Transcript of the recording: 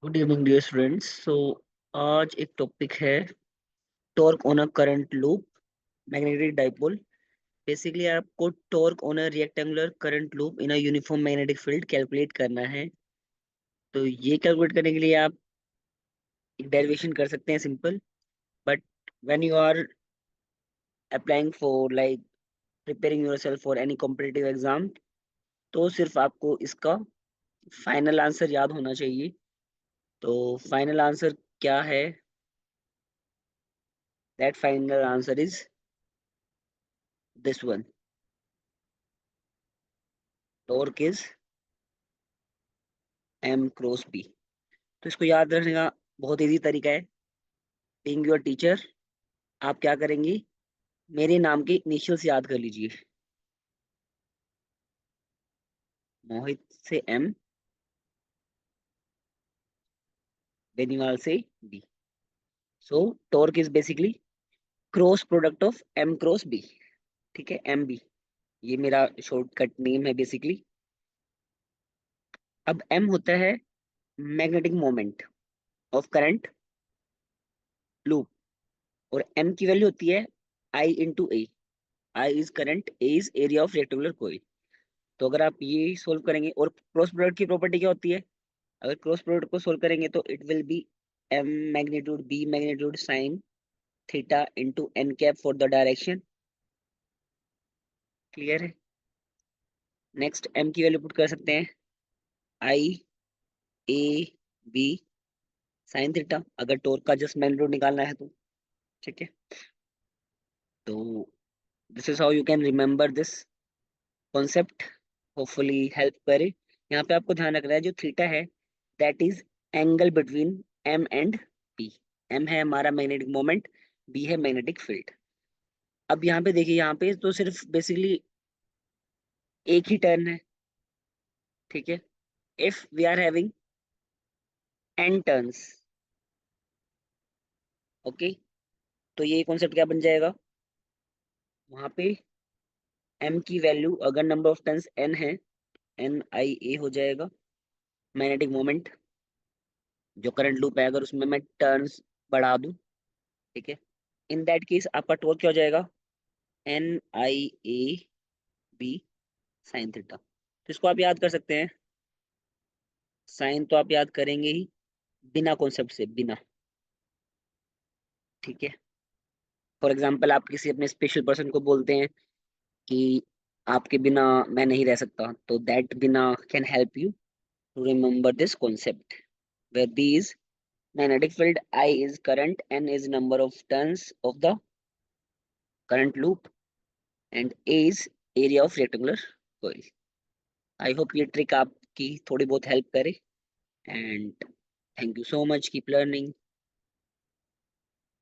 Good evening dear students. आज एक topic है torque on a current loop magnetic dipole. Basically आपको torque on a rectangular current loop in a uniform magnetic field calculate करना है। तो ये calculate करने के लिए आप एक डेरिवेशन कर सकते हैं simple, but when you are applying for like preparing yourself for any competitive exam, तो सिर्फ आपको इसका फाइनल आंसर याद होना चाहिए। तो फाइनल आंसर क्या है? That final answer is this one. Torque is M cross B. तो इसको याद रखने का बहुत इजी तरीका है। बीइंग योर टीचर, आप क्या करेंगी? मेरे नाम के इनिशियल्स याद कर लीजिए। मोहित से एम, बेनीवाल से B. So torque is basically cross product of M cross B. ठीक है, एम बी, ये मेरा शॉर्टकट नेम है बेसिकली। अब एम होता है magnetic moment of current loop, और एम की वैल्यू होती है I into A. I is current, A is area of rectangular coil. तो अगर आप ये सोल्व करेंगे, और क्रॉस प्रोडक्ट की प्रॉपर्टी क्या होती है? अगर क्रॉस प्रोडक्ट को सोल्व करेंगे तो it will be M magnitude B magnitude sine theta into N cap for the direction. Clear है? नेक्स्ट एम की वैल्यू पुट कर सकते हैं I A B sine theta, अगर टॉर्क का जस्ट मैग्नीट्यूड निकालना है तो। ठीक है, तो this is how you can remember this concept. Hopefully help करे। यहाँ पे आपको ध्यान रखना है जो थीटा है that is angle between M and B. M है हमारा मैग्नेटिक मोमेंट, बी है मैग्नेटिक फील्ड। अब यहाँ पे देखिए, यहाँ पे तो सिर्फ बेसिकली एक ही टर्न है। ठीक है, if we are having N turns, okay, तो ये कॉन्सेप्ट क्या बन जाएगा? वहां पे एम की वैल्यू, अगर नंबर ऑफ टर्न्स एन है, एन आई ए हो जाएगा मैग्नेटिक मोमेंट। जो करंट लूप है, अगर उसमें मैं टर्न्स बढ़ा दूं, ठीक है, इन दैट केस आपका टॉर्क क्या हो जाएगा? N I A B sine theta. तो इसको आप याद कर सकते हैं। साइन तो आप याद करेंगे ही, बिना कॉन्सेप्ट से, बिना। ठीक है, फॉर एग्जाम्पल आप किसी अपने स्पेशल पर्सन को बोलते हैं कि आपके बिना मैं नहीं रह सकता, तो दैट बिना can help you to remember this concept, where B is magnetic field, I is current, N is number of turns of the current loop, and A is area of rectangular coil. I hope ये trick आपकी थोड़ी बहुत help करे, and thank you so much. Keep learning.